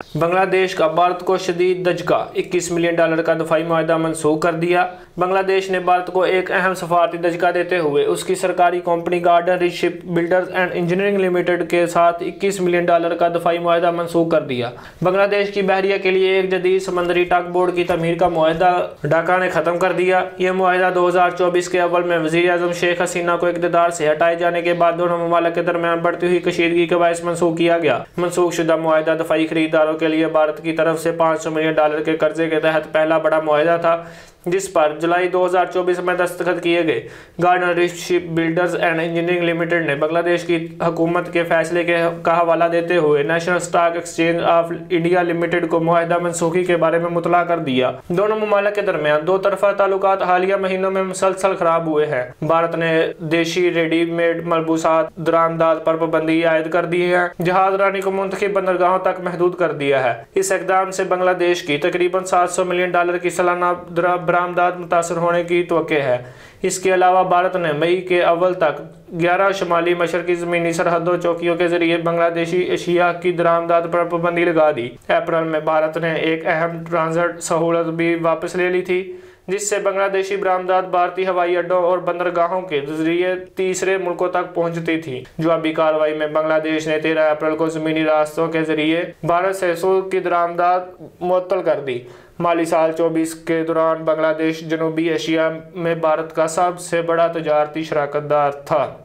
बांग्लादेश का भारत को शदीद दचका, $21 मिलियन का दफाई मुआहदा मनसूख कर दिया। बांग्लादेश ने भारत को एक अहम सफारती दचका देते हुए उसकी सरकारी company garden rich ship builders and engineering limited के साथ $21 मिलियन का दफाई मुआहदा मनसूख कर दिया। बांग्लादेश की बहरिया के लिए एक जदीद समंदरी टग बोर्ड की तमीर का मुआहदा ढाका ने खत्म कर दिया। यह मुआहदा 2024 के अव्वल में वज़ीर आज़म शेख हसीना को इक़्तिदार से हटाए जाने के बाद दोनों ममालिक के दरमियान बढ़ती हुई कशीदगी के बायस मनसूख किया गया। मनसूख शुदा मुआहदा दफाई खरीदारों के लिए भारत की तरफ से $500 मिलियन के कर्जे के तहत पहला बड़ा मुआहदा था, जिस पर जुलाई 2024 में दस्तखत किए गए। Garden rich ship builders and engineering limited ने बांग्लादेश की हुकूमत के फैसले का हवाला देते हुए national stock exchange of India limited को मुआहदा मनसूखी के बारे में मुतला कर दिया। दोनों ममालिक के दरमियान दो तरफा ताल्लुकात हालिया महीनों में मुसलसल खराब हुए हैं। भारत ने देशी रेडीमेड मलबूसात दरामदाद पर पाबंदी आयद कर दी है, जहाज रानी को मुंतखब बंदरगाहों तक महदूद कर दिया है। इस इक़दाम से बांग्लादेश की तकरीबन $700 मिलियन की सालाना बरामदाद मुतासर होने की तवक्को है। इसके अलावा भारत ने मई के अव्वल तक 11 शुमाली मशरकी ज़मीनी सरहदों चौकियों के जरिए बांग्लादेशी अशिया की दरामदाद पर पाबंदी लगा दी। अप्रैल में भारत ने एक अहम ट्रांजिट सहूलत भी वापस ले ली थी, जिससे बांग्लादेशी बरामदाद भारतीय हवाई अड्डों और बंदरगाहों के जरिए तीसरे मुल्कों तक पहुंचती थी। जवाबी कार्रवाई में बांग्लादेश ने 13 अप्रैल को ज़मीनी रास्तों के जरिए भारत से सूद की दरामदाद मुअत्तल कर दी। माली साल 24 के दौरान बांग्लादेश जनूबी एशिया में भारत का सबसे बड़ा तजारती शराकतदार था।